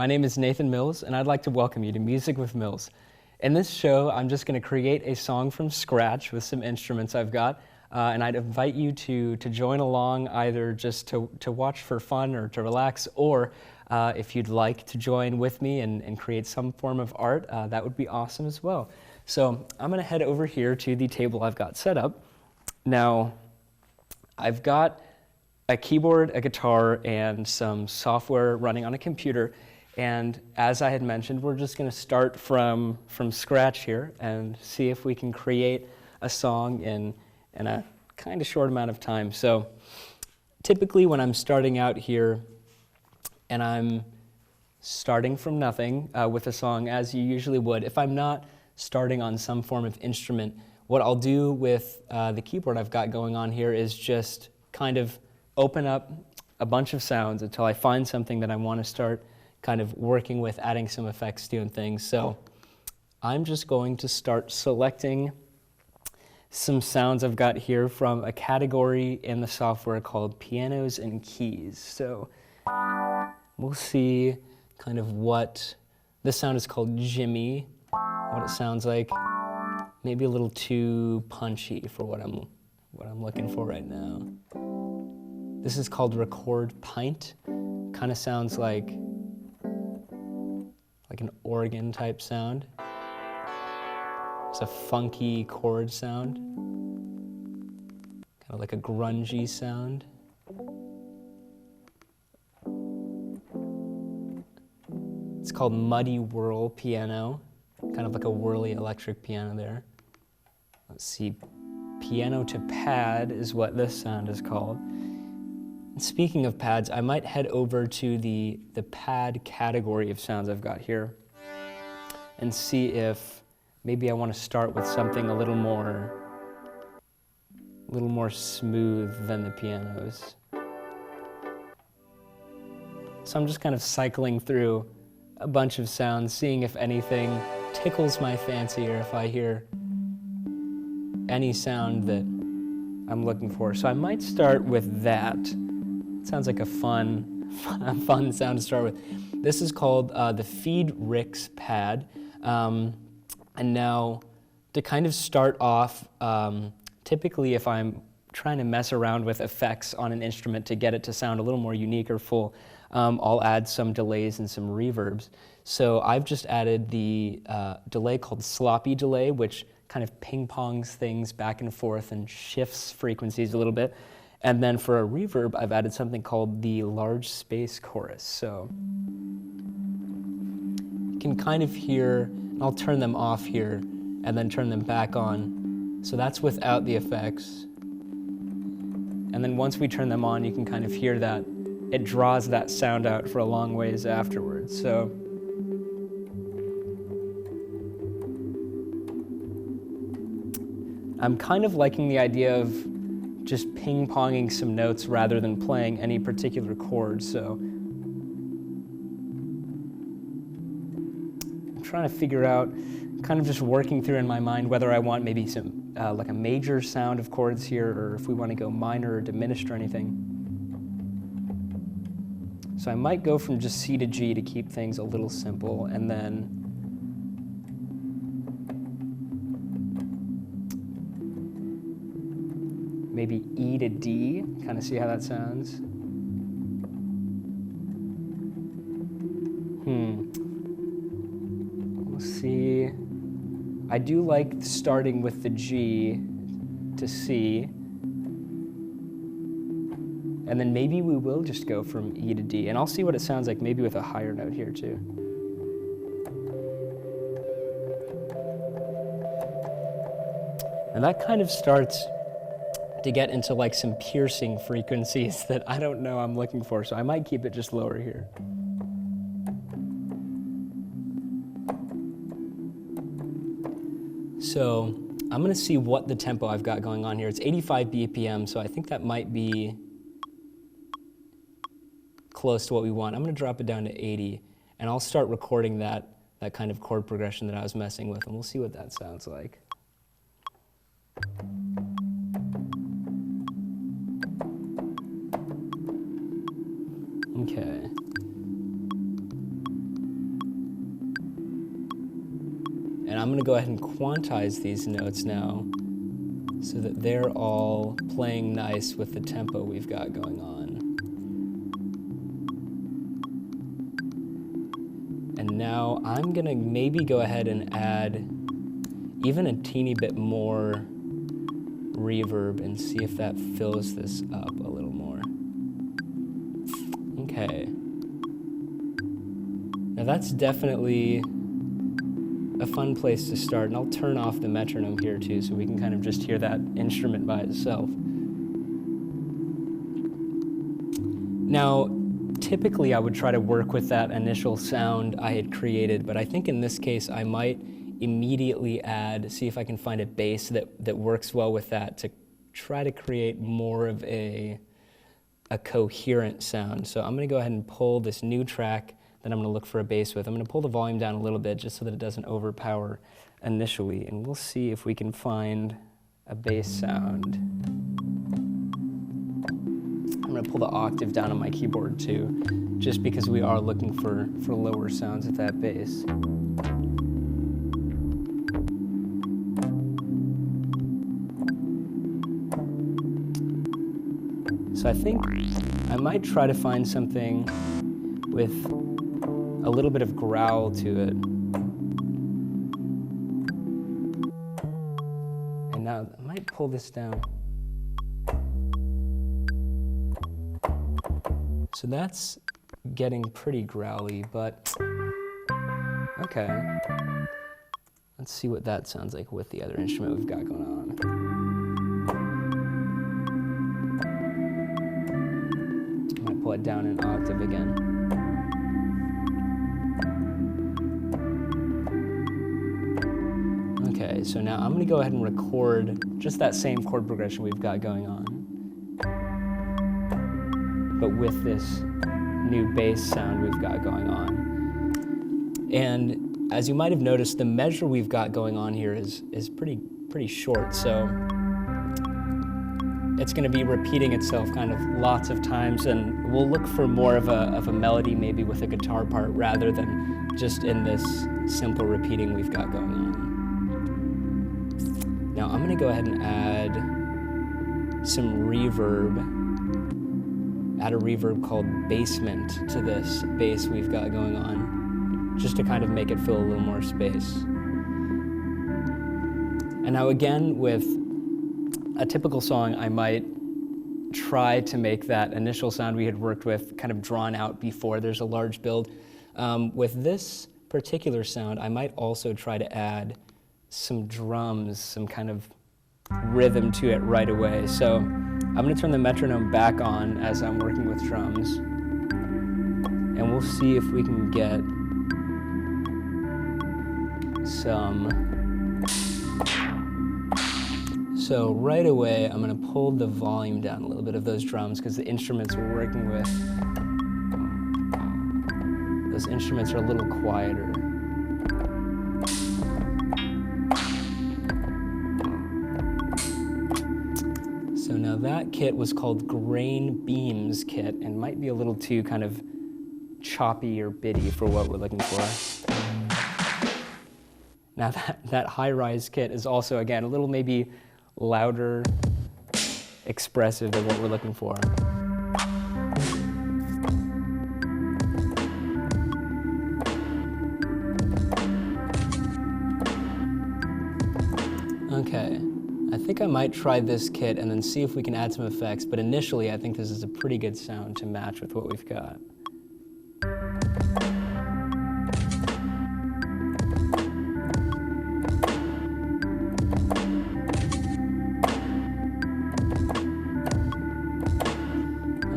My name is Nathan Mills, and I'd like to welcome you to Music with Mills. In this show, I'm just going to create a song from scratch with some instruments I've got, and I'd invite you to join along, either just to watch for fun or to relax, or if you'd like to join with me and create some form of art, that would be awesome as well. So I'm going to head over here to the table I've got set up. Now, I've got a keyboard, a guitar, and some software running on a computer. And as I had mentioned, we're just going to start from scratch here and see if we can create a song in a kind of short amount of time. So typically when I'm starting out here and I'm starting from nothing with a song, as you usually would, if I'm not starting on some form of instrument, what I'll do with the keyboard I've got going on here is just kind of open up a bunch of sounds until I find something that I want to start kind of working with, adding some effects to and things. So I'm just going to start selecting some sounds I've got here from a category in the software called pianos and keys. So we'll see kind of what this sound is called, Jimmy, what it sounds like. Maybe a little too punchy for what I'm looking for right now. This is called record pint. Kind of sounds like an organ type sound. It's a funky chord sound, kind of like a grungy sound. It's called Muddy Whirl piano, kind of like a whirly electric piano there. Let's see, piano to pad is what this sound is called. And speaking of pads, I might head over to the pad category of sounds I've got here and see if maybe I want to start with something a little more smooth than the pianos. So I'm just kind of cycling through a bunch of sounds, seeing if anything tickles my fancy or if I hear any sound that I'm looking for. So I might start with that. It sounds like a fun sound to start with. This is called the Feed Ricks pad. And now, to kind of start off, typically if I'm trying to mess around with effects on an instrument to get it to sound a little more unique or full, I'll add some delays and some reverbs. So I've just added the delay called sloppy delay, which kind of ping-pongs things back and forth and shifts frequencies a little bit. And then for a reverb, I've added something called the large space chorus. So you can kind of hear, I'll turn them off here and then turn them back on. So that's without the effects. And then once we turn them on, you can kind of hear that it draws that sound out for a long ways afterwards. So I'm kind of liking the idea of just ping-ponging some notes rather than playing any particular chord. So I'm trying to figure out, kind of just working through in my mind whether I want maybe some like a major sound of chords here, or if we want to go minor or diminished or anything. So I might go from just C to G to keep things a little simple, and then maybe E to D, kind of see how that sounds. We'll see. I do like starting with the G to C. And then maybe we will just go from E to D. And I'll see what it sounds like, maybe with a higher note here too. And that kind of starts to get into like some piercing frequencies that I don't know I'm looking for, so I might keep it just lower here. So I'm gonna see what the tempo I've got going on here. It's 85 BPM, so I think that might be close to what we want. I'm gonna drop it down to 80, and I'll start recording that kind of chord progression that I was messing with, and we'll see what that sounds like. Okay. And I'm gonna go ahead and quantize these notes now so that they're all playing nice with the tempo we've got going on. And now I'm gonna maybe go ahead and add even a teeny bit more reverb and see if that fills this up a little more. Okay. Now that's definitely a fun place to start, and I'll turn off the metronome here too so we can kind of just hear that instrument by itself. Now, typically I would try to work with that initial sound I had created, but I think in this case I might immediately see if I can find a bass that works well with that to try to create more of a coherent sound. So I'm gonna go ahead and pull this new track that I'm gonna look for a bass with. I'm gonna pull the volume down a little bit just so that it doesn't overpower initially, and we'll see if we can find a bass sound. I'm gonna pull the octave down on my keyboard too, just because we are looking for lower sounds at that bass. So I think I might try to find something with a little bit of growl to it. And now I might pull this down. So that's getting pretty growly, but okay. Let's see what that sounds like with the other instrument we've got going on. I might pull it down an octave again. Okay, so now I'm gonna go ahead and record just that same chord progression we've got going on, but with this new bass sound we've got going on. And as you might have noticed, the measure we've got going on here is pretty short, so it's gonna be repeating itself kind of lots of times, and we'll look for more of a melody maybe with a guitar part rather than just in this simple repeating we've got going on. Now I'm gonna go ahead and add some reverb, add a reverb called basement to this bass we've got going on, just to kind of make it fill a little more space. And now again, with a typical song, I might try to make that initial sound we had worked with kind of drawn out before there's a large build. With this particular sound, I might also try to add some drums, some kind of rhythm to it right away. So I'm gonna turn the metronome back on as I'm working with drums, and we'll see if we can get some. So right away, I'm gonna pull the volume down a little bit of those drums because the instruments we're working with, those instruments are a little quieter. So now that kit was called Grain Beams kit and might be a little too kind of choppy or bitty for what we're looking for. Now that high-rise kit is also, again, a little maybe louder, expressive than what we're looking for. Okay. I think I might try this kit and then see if we can add some effects, but initially I think this is a pretty good sound to match with what we've got.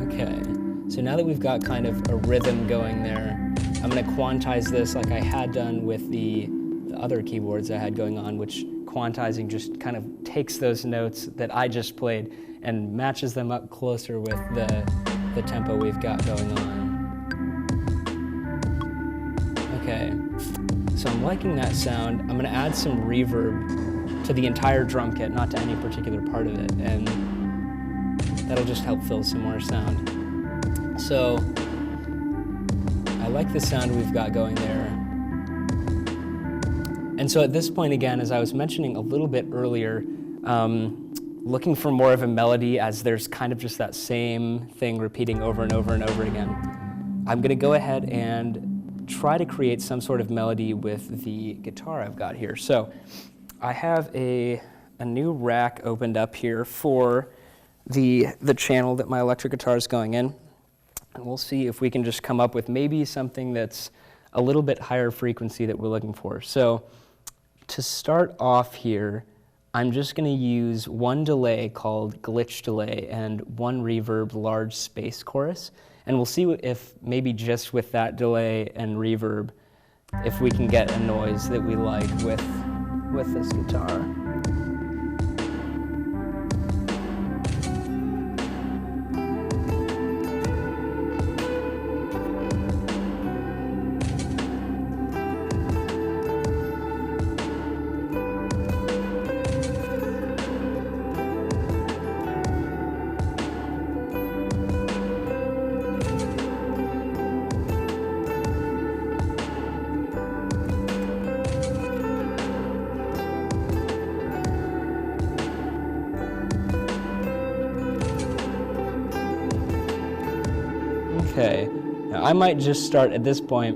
Okay, so now that we've got kind of a rhythm going there, I'm gonna quantize this like I had done with the other keyboards I had going on, which quantizing just kind of takes those notes that I just played and matches them up closer with the tempo we've got going on. Okay, so I'm liking that sound. I'm gonna add some reverb to the entire drum kit, not to any particular part of it, and that'll just help fill some more sound. So I like the sound we've got going there. And so at this point, again, as I was mentioning a little bit earlier, looking for more of a melody as there's kind of just that same thing repeating over and over and over again, I'm going to go ahead and try to create some sort of melody with the guitar I've got here. So I have a new rack opened up here for the channel that my electric guitar is going in. And we'll see if we can just come up with maybe something that's a little bit higher frequency that we're looking for. So to start off here, I'm just going to use one delay called glitch delay and one reverb large space chorus. And we'll see if maybe just with that delay and reverb, if we can get a noise that we like with this guitar. Okay, now I might just start at this point.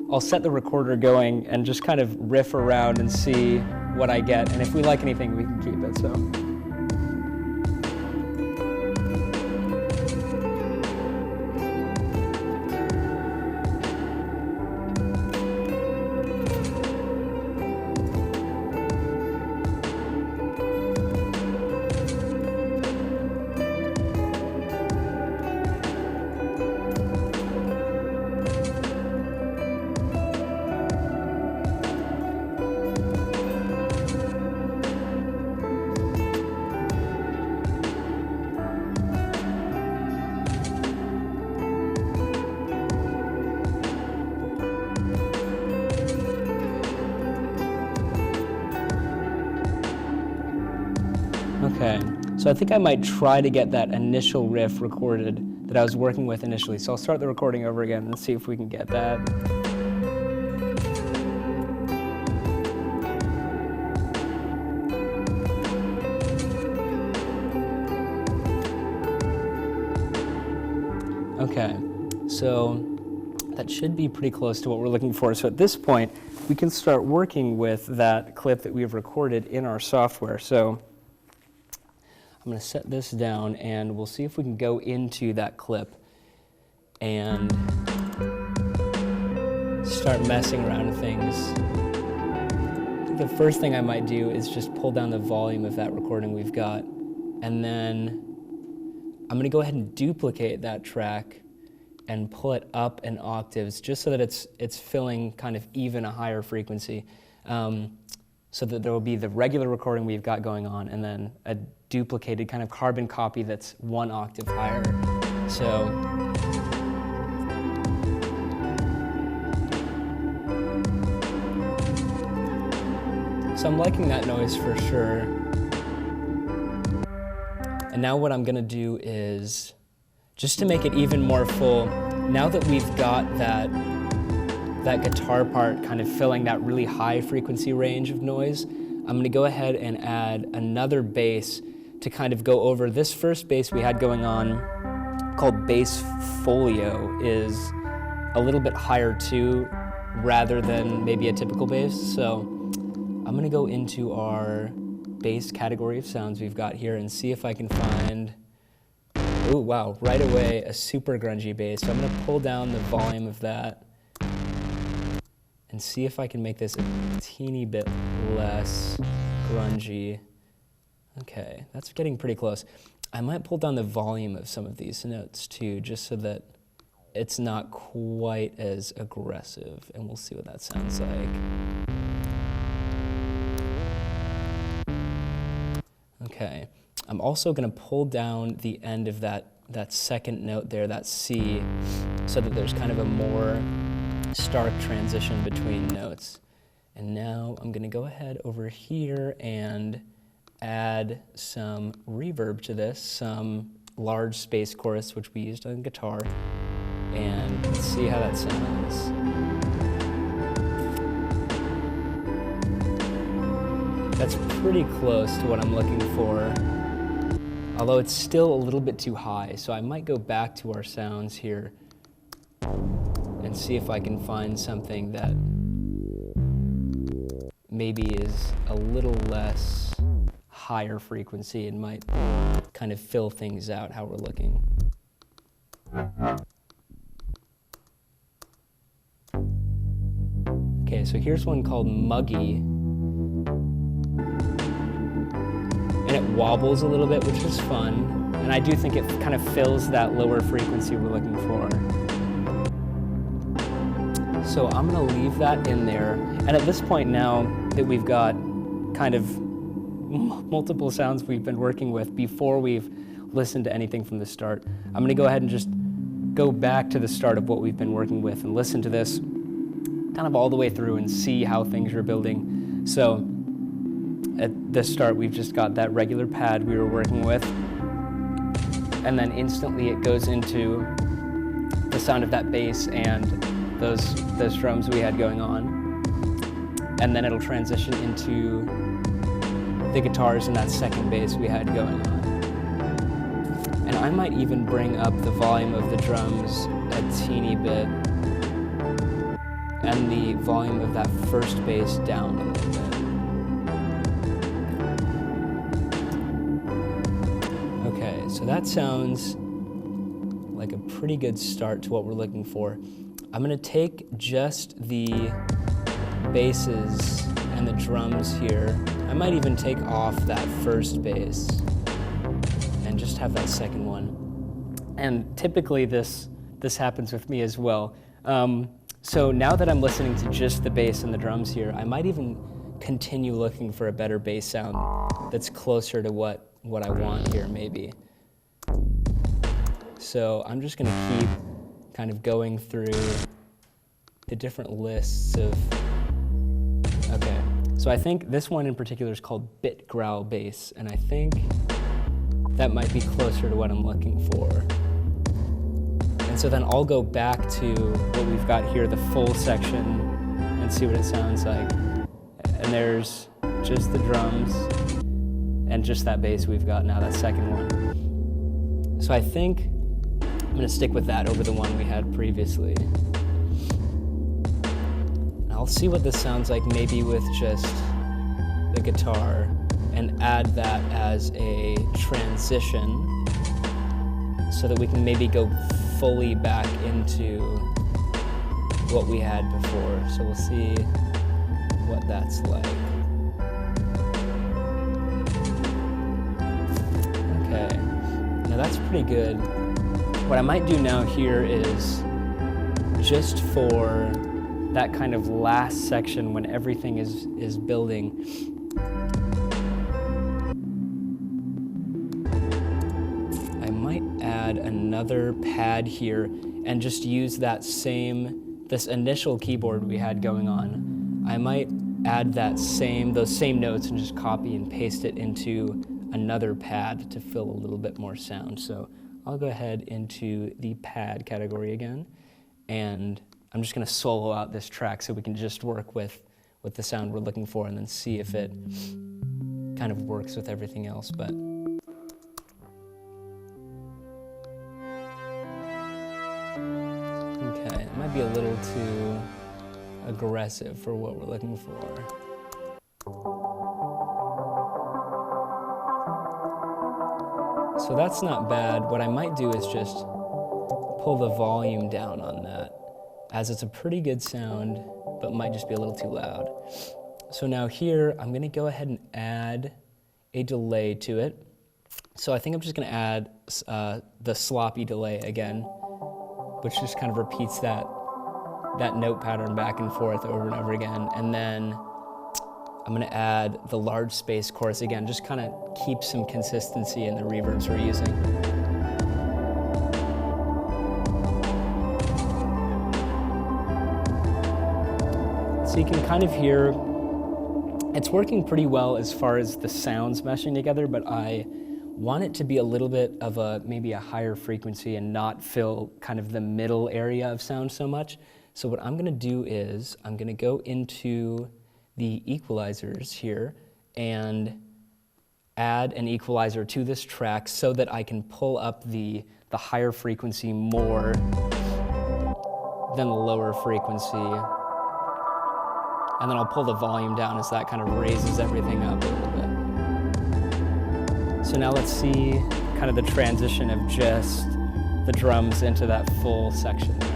I'll set the recorder going and just kind of riff around and see what I get. And if we like anything, we can keep it, so. Okay, so I think I might try to get that initial riff recorded that I was working with initially. So I'll start the recording over again and see if we can get that. Okay, so that should be pretty close to what we're looking for. So at this point, we can start working with that clip that we've recorded in our software. So I'm going to set this down and we'll see if we can go into that clip and start messing around with things. I think the first thing I might do is just pull down the volume of that recording we've got, and then I'm going to go ahead and duplicate that track and pull it up in octaves just so that it's filling kind of even a higher frequency, so that there will be the regular recording we've got going on and then a duplicated kind of carbon copy that's one octave higher. So I'm liking that noise for sure. And now what I'm gonna do is, just to make it even more full, now that we've got that guitar part kind of filling that really high frequency range of noise, I'm gonna go ahead and add another bass to kind of go over this first bass we had going on, called bass folio, is a little bit higher too, rather than maybe a typical bass. So I'm gonna go into our bass category of sounds we've got here and see if I can find, oh wow, right away a super grungy bass. So I'm gonna pull down the volume of that and see if I can make this a teeny bit less grungy. Okay, that's getting pretty close. I might pull down the volume of some of these notes too, just so that it's not quite as aggressive, and we'll see what that sounds like. Okay, I'm also gonna pull down the end of that second note there, that C, so that there's kind of a more stark transition between notes. And now I'm gonna go ahead over here and add some reverb to this, some large space chorus, which we used on guitar, and let's see how that sounds. That's pretty close to what I'm looking for, although it's still a little bit too high, so I might go back to our sounds here and see if I can find something that maybe is a little less higher frequency and might kind of fill things out how we're looking. Okay, so here's one called Muggy. And it wobbles a little bit, which is fun. And I do think it kind of fills that lower frequency we're looking for. So I'm gonna leave that in there. And at this point now that we've got kind of multiple sounds we've been working with before we've listened to anything from the start, I'm gonna go ahead and just go back to the start of what we've been working with and listen to this kind of all the way through and see how things are building. So at the start, we've just got that regular pad we were working with, and then instantly it goes into the sound of that bass and those drums we had going on, and then it'll transition into the guitars and that second bass we had going on. And I might even bring up the volume of the drums a teeny bit, and the volume of that first bass down a little bit. Okay, so that sounds like a pretty good start to what we're looking for. I'm gonna take just the basses and the drums here. I might even take off that first bass and just have that second one. And typically this happens with me as well. So now that I'm listening to just the bass and the drums here, I might even continue looking for a better bass sound that's closer to what I want here maybe. So I'm just gonna keep kind of going through the different lists of, okay. So I think this one in particular is called Growl Bass, and I think that might be closer to what I'm looking for. And so then I'll go back to what we've got here, the full section, and see what it sounds like. And there's just the drums and just that bass we've got now, that second one. So I think I'm gonna stick with that over the one we had previously. And I'll see what this sounds like maybe with just the guitar and add that as a transition so that we can maybe go fully back into what we had before. So we'll see what that's like. Okay, now that's pretty good. What I might do now here is just for that kind of last section when everything is building, I might add another pad here and just use this initial keyboard we had going on. I might add those same notes and just copy and paste it into another pad to fill a little bit more sound. So I'll go ahead into the pad category again, and I'm just gonna solo out this track so we can just work with the sound we're looking for and then see if it kind of works with everything else. But okay, it might be a little too aggressive for what we're looking for. So that's not bad. What I might do is just pull the volume down on that, as it's a pretty good sound, but might just be a little too loud. So now here, I'm gonna go ahead and add a delay to it. So I think I'm just gonna add the sloppy delay again, which just kind of repeats that note pattern back and forth over and over again. And then I'm gonna add the large space chorus again, just kind of keep some consistency in the reverbs we're using. So you can kind of hear, it's working pretty well as far as the sounds meshing together, but I want it to be a little bit of maybe a higher frequency and not fill kind of the middle area of sound so much. So what I'm gonna do is, I'm gonna go into the equalizers here, and add an equalizer to this track so that I can pull up the higher frequency more than the lower frequency. And then I'll pull the volume down as that kind of raises everything up a little bit. So now let's see kind of the transition of just the drums into that full section there.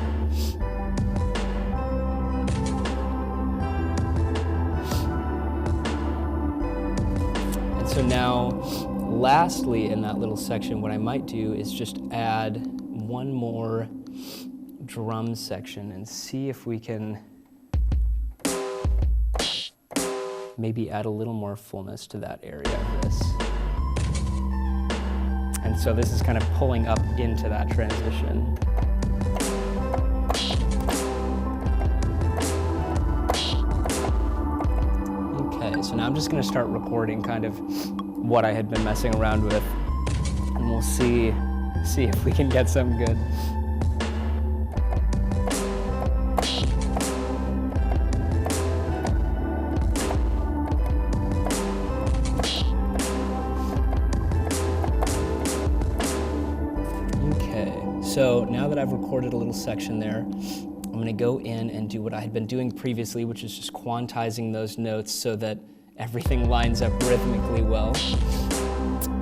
And so now, lastly in that little section, what I might do is just add one more drum section and see if we can maybe add a little more fullness to that area of this. And so this is kind of pulling up into that transition. Okay, so now I'm just gonna start recording kind of what I had been messing around with, and we'll see if we can get something good. So now that I've recorded a little section there, I'm going to go in and do what I had been doing previously, which is just quantizing those notes so that everything lines up rhythmically well.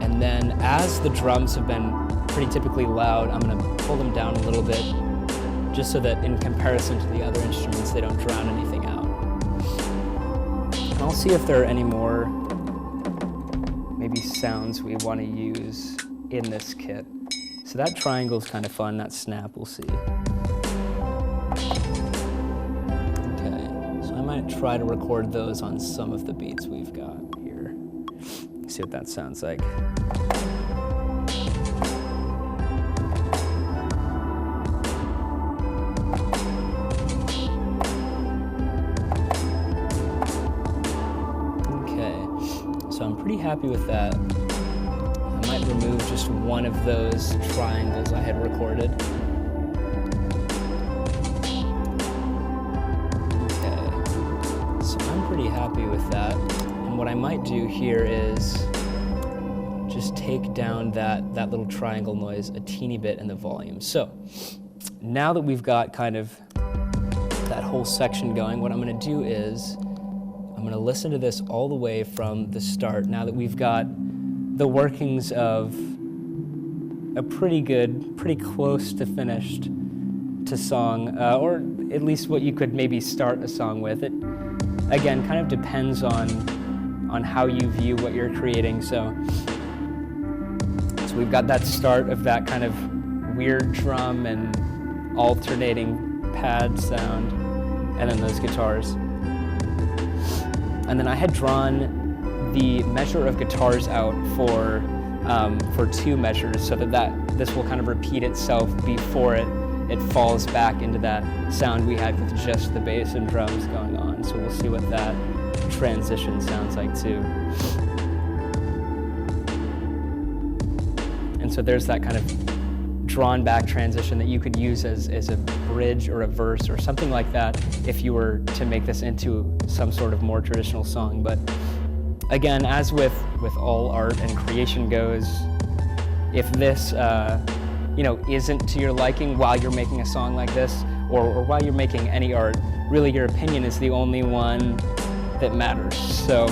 And then as the drums have been pretty typically loud, I'm going to pull them down a little bit just so that in comparison to the other instruments, they don't drown anything out. And I'll see if there are any more maybe sounds we want to use in this kit. So that triangle's kind of fun, that snap, we'll see. Okay, so I might try to record those on some of the beats we've got here. See what that sounds like. Okay, so I'm pretty happy with that. I might remove just one of those triangles I had recorded. Okay, so I'm pretty happy with that. And what I might do here is just take down that little triangle noise a teeny bit in the volume. So now that we've got kind of that whole section going, what I'm going to do is I'm going to listen to this all the way from the start now that we've got the workings of a pretty close to finished to song, or at least what you could maybe start a song with. It, again, kind of depends on how you view what you're creating. So we've got that start of that kind of weird drum and alternating pad sound, and then those guitars. And then I had drawn the measure of guitars out for 2 measures so that this will kind of repeat itself before it falls back into that sound we had with just the bass and drums going on. So we'll see what that transition sounds like too. And so there's that kind of drawn back transition that you could use as a bridge or a verse or something like that if you were to make this into some sort of more traditional song. But again, as with all art and creation goes, if this isn't to your liking while you're making a song like this, or while you're making any art, really your opinion is the only one that matters. So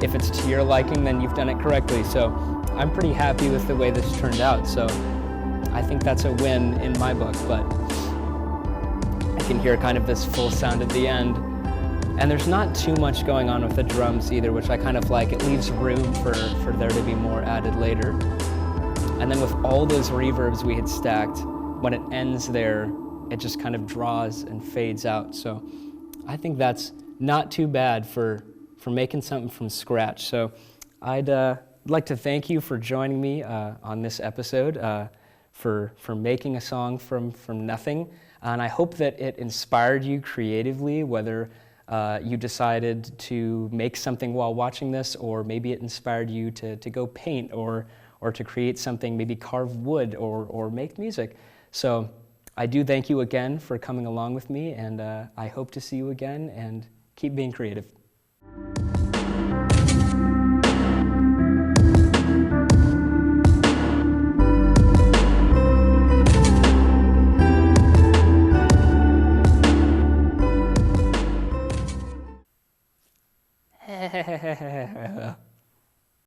if it's to your liking, then you've done it correctly. So I'm pretty happy with the way this turned out. So I think that's a win in my book, but I can hear kind of this full sound at the end. And there's not too much going on with the drums either, which I kind of like. It leaves room for there to be more added later. And then with all those reverbs we had stacked, when it ends there, it just kind of draws and fades out. So I think that's not too bad for making something from scratch. So I'd like to thank you for joining me on this episode, for making a song from nothing. And I hope that it inspired you creatively, whether you decided to make something while watching this, or maybe it inspired you to go paint or to create something, maybe carve wood or make music. So I do thank you again for coming along with me, and I hope to see you again, and keep being creative. Yeah.